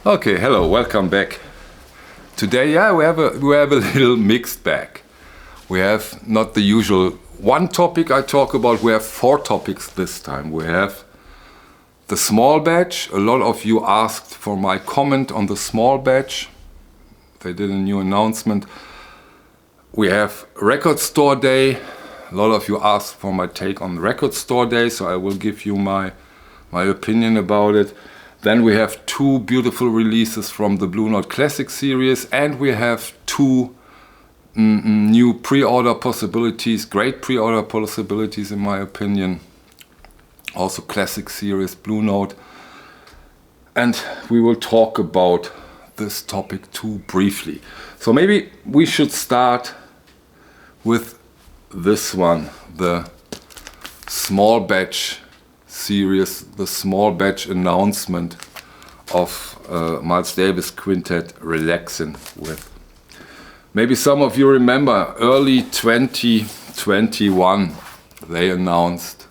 Okay, hello, welcome back. Today, we have a little mixed bag. We have not the usual one topic I talk about. We have 4 topics this time. We have the small batch. A lot of you asked for my comment on the small batch. They did a new announcement. We have Record Store Day. A lot of you asked for my take on Record Store Day, so I will give you my opinion about it. Then we have 2 beautiful releases from the Blue Note Classic series, and we have 2 new pre-order possibilities, great pre-order possibilities in my opinion. Also Classic series, Blue Note. And we will talk about this topic too briefly. So maybe we should start with this one, the small batch series, the small batch announcement of Miles Davis Quintet Relaxin' With. Maybe some of you remember early 2021 they announced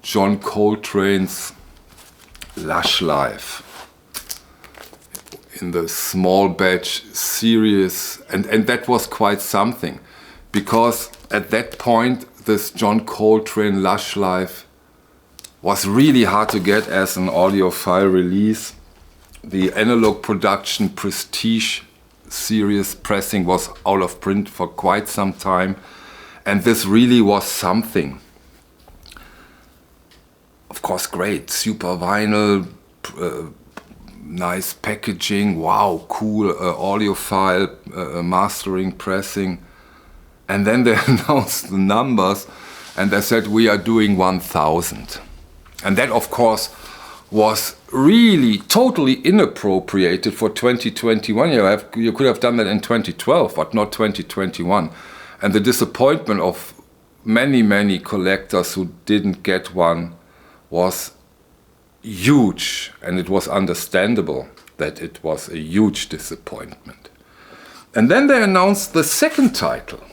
John Coltrane's Lush Life in the small batch series, and that was quite something, because at that point this John Coltrane Lush Life was really hard to get as an audiophile release. The analog production Prestige series pressing was out of print for quite some time, and this really was something. Of course, great, super vinyl, nice packaging, wow, cool audiophile mastering, pressing. And then they announced the numbers and they said we are doing 1,000. And that, of course, was really totally inappropriated for 2021. You could have done that in 2012, but not 2021. And the disappointment of many collectors who didn't get one was huge. And it was understandable that it was a huge disappointment. And then they announced the second title,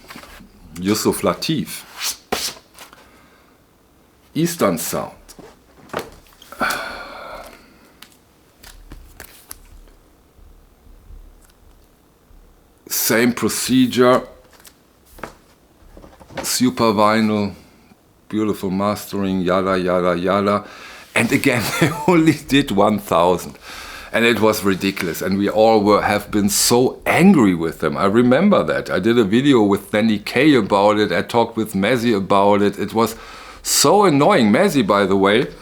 Yusuf Lateef, Eastern Sound. Same procedure, super vinyl, beautiful mastering, yada yada yada. And again, they only did 1,000. And it was ridiculous. And we all have been so angry with them. I remember that. I did a video with Danny Kaye about it. I talked with Mazzy about it. It was so annoying. Mazzy, by the way,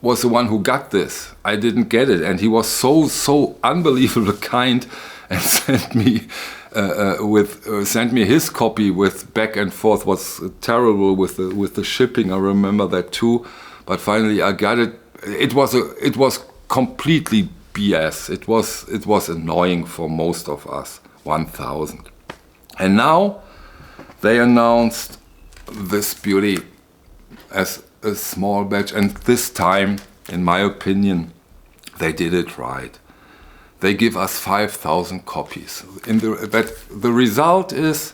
was the one who got this. I didn't get it. And he was so unbelievably kind and sent me his copy with back and forth. Was terrible with the shipping. I remember that too. But finally I got it. It was completely BS. It was annoying for most of us. 1,000. And now they announced this beauty as a small batch, and this time, in my opinion, they did it right. They give us 5,000 copies. The result is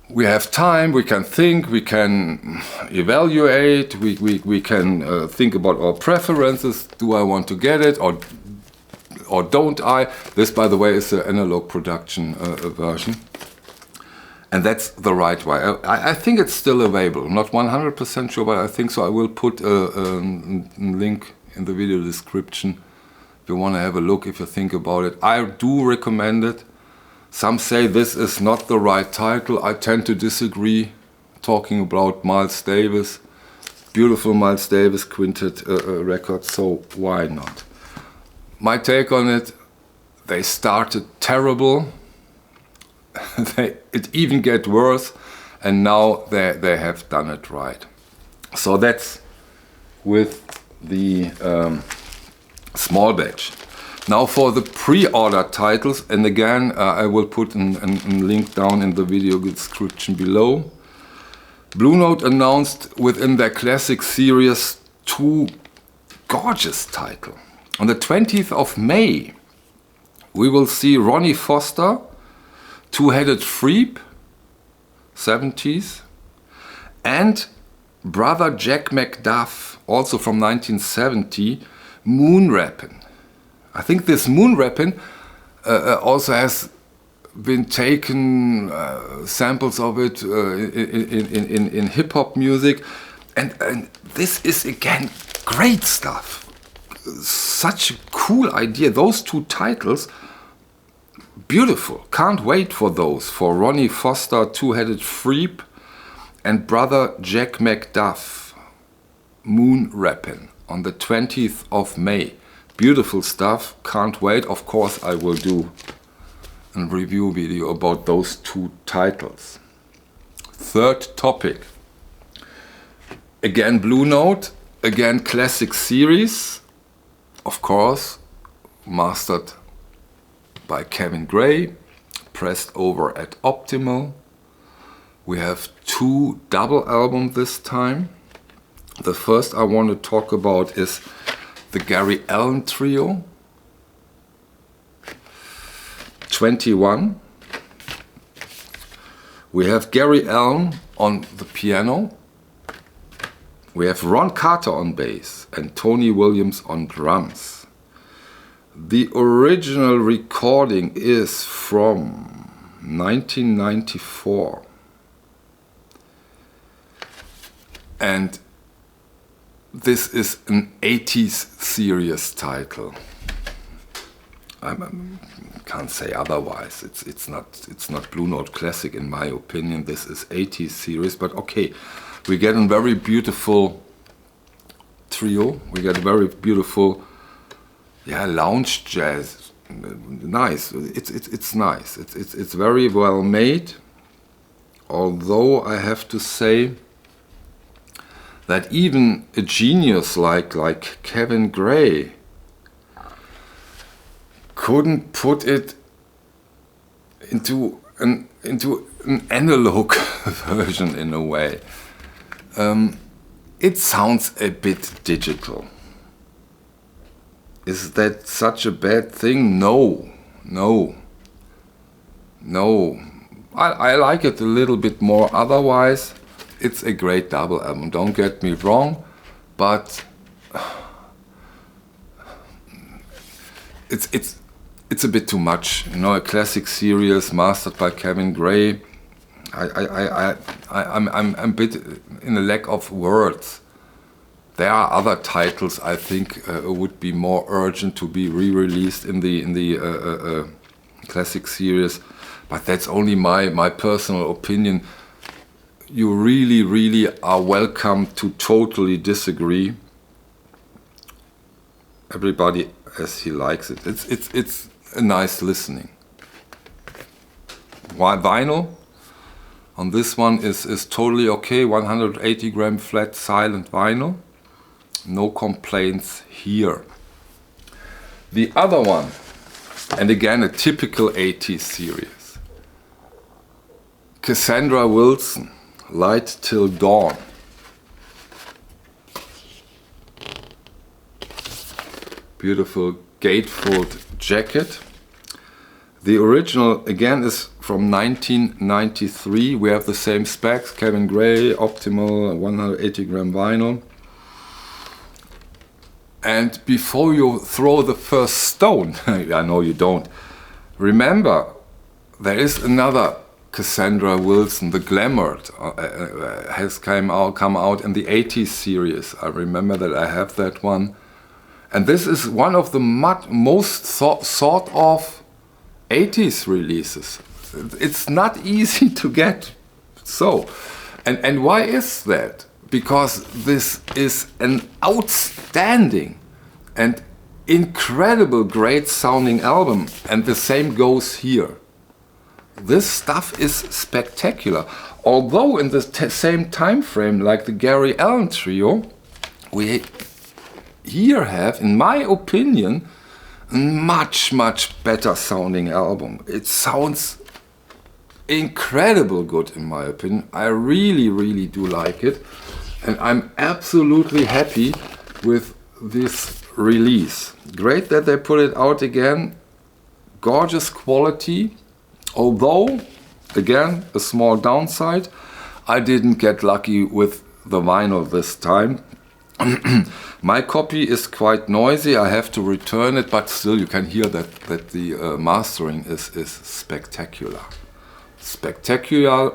we have time, we can think, we can evaluate, we can think about our preferences. Do I want to get it or don't I? This, by the way, is the analog production version. And that's the right way. I think it's still available. I'm not 100% sure, but I think so. I will put a link in the video description if you want to have a look, if you think about it. I do recommend it. Some say this is not the right title. I tend to disagree. Talking about Miles Davis, beautiful Miles Davis Quintet record, so why not? My take on it, they started terrible. It even get worse, and now they have done it right. So that's with the small batch. Now for the pre-order titles, and again I will put a link down in the video description below. Blue Note announced within their classic series 2 gorgeous titles. On the 20th of May we will see Ronnie Foster, Two-Headed Freep, 70s, and brother Jack McDuff, also from 1970, Moon Rappin'. I think this moon rapping also has been taken samples of it in hip-hop music, and this is again great stuff. Such a cool idea. Those two titles, beautiful. Can't wait for those, for Ronnie Foster, Two-Headed Freep, and brother Jack McDuff. Moon Rappin' on the 20th of May. Beautiful stuff. Can't wait. Of course I will do a review video about those two titles. Third topic. Again Blue Note. Again classic series. Of course mastered by Kevin Gray. Pressed over at Optimal. We have two double albums this time. The first I want to talk about is the Gary Allan Trio, 21. We have Gary Allan on the piano. We have Ron Carter on bass and Tony Williams on drums. The original recording is from 1994. And this is an 80s series title. I can't say otherwise. It's not Blue Note Classic in my opinion. This is 80s series, but okay. We get a very beautiful trio. We get a very beautiful, lounge jazz. Nice. It's nice. It's very well made. Although I have to say that even a genius like Kevin Gray couldn't put it into an analog version in a way. It sounds a bit digital. Is that such a bad thing? No. I like it a little bit more otherwise. It's a great double album, don't get me wrong, but it's a bit too much. You know, a classic series mastered by Kevin Gray. I'm a bit in a lack of words. There are other titles I think would be more urgent to be re-released in the classic series, but that's only my personal opinion. You really are welcome to totally disagree. Everybody as he likes it. It's a nice listening. Vinyl on this one is totally okay. 180 gram flat silent vinyl. No complaints here. The other one, and again a typical 80s series. Cassandra Wilson. Light Till Dawn. Beautiful gatefold jacket. The original again is from 1993. We have the same specs, Kevin Gray, Optimal, 180 gram vinyl. And before you throw the first stone, I know you don't, remember there is another Cassandra Wilson, the Glamoured, has come out in the 80s series. I remember that I have that one. And this is one of the most sought of 80s releases. It's not easy to get. So, and why is that? Because this is an outstanding and incredible great sounding album, and the same goes here. This stuff is spectacular. Although in the same time frame like the Gary Allan Trio, we here have, in my opinion, a much better sounding album. It sounds incredible good in my opinion. I really do like it, and I'm absolutely happy with this release. Great that they put it out again. Gorgeous quality. Although, again, a small downside, I didn't get lucky with the vinyl this time. My copy is quite noisy. I have to return it, but still you can hear that the mastering is spectacular. Spectacular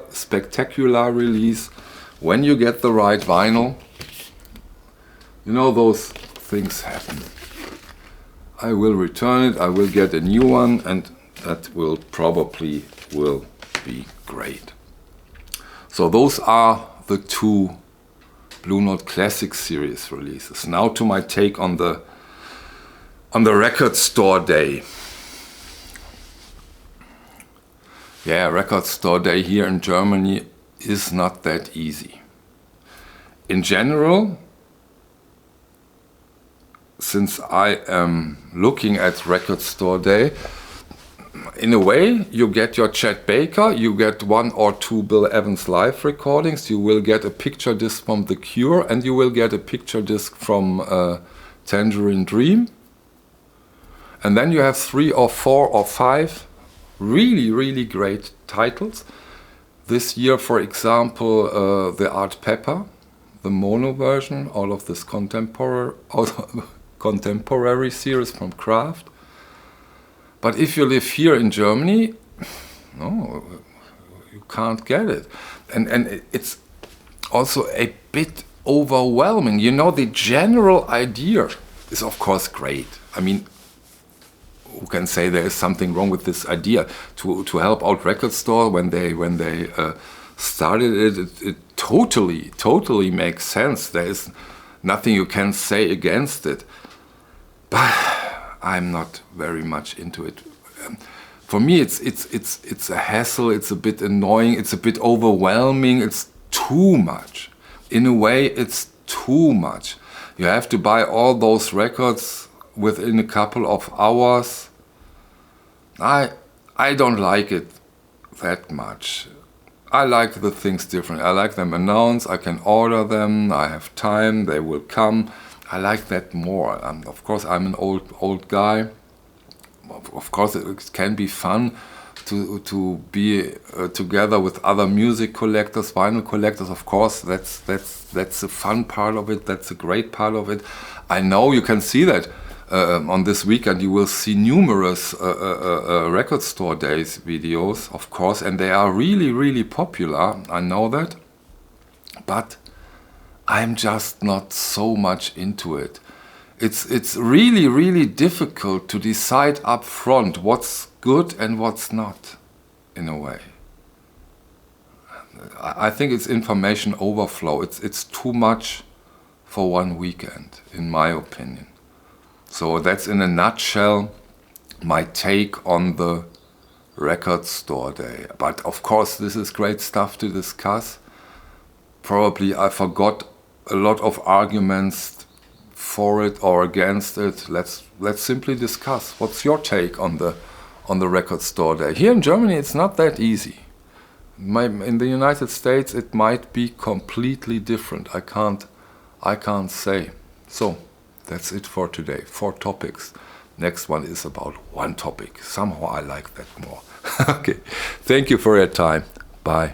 release. When you get the right vinyl, you know, those things happen. I will return it, I will get a new one, and that will probably be great. So those are the two Blue Note Classic Series releases. Now to my take on the record store day. Yeah, record store day here in Germany is not that easy. In general, since I am looking at record store day, in a way you get your Chet Baker, you get 1 or 2 Bill Evans live recordings, you will get a picture disc from The Cure, and you will get a picture disc from Tangerine Dream. And then you have 3 or 4 or 5 really great titles. This year, for example, the Art Pepper, the mono version, all of this contemporary series from Kraft. But if you live here in Germany, no, you can't get it. And it's also a bit overwhelming. You know, the general idea is of course great. I mean, who can say there is something wrong with this idea to help out record store when they started it? It totally makes sense. There is nothing you can say against it. But I'm not very much into it. For me, it's a hassle. It's a bit annoying. It's a bit overwhelming. It's too much. In a way, it's too much. You have to buy all those records within a couple of hours. I don't like it that much. I like the things different. I like them announced. I can order them. I have time. They will come. I like that more. Of course, I'm an old guy. Of course, it can be fun to be together with other music collectors, vinyl collectors. Of course, that's the fun part of it. That's a great part of it. I know you can see that on this weekend. You will see numerous record store days videos, of course, and they are really popular. I know that, but I'm just not so much into it. It's really difficult to decide up front what's good and what's not, in a way. I think it's information overflow. It's too much for one weekend, in my opinion. So that's in a nutshell my take on the record store day. But of course, this is great stuff to discuss. Probably I forgot a lot of arguments for it or against it. Let's simply discuss. What's your take on the record store day? Here in Germany, it's not that easy. In the United States, it might be completely different. I can't say. So that's it for today. 4 topics. Next one is about 1 topic. Somehow I like that more. Okay. Thank you for your time. Bye.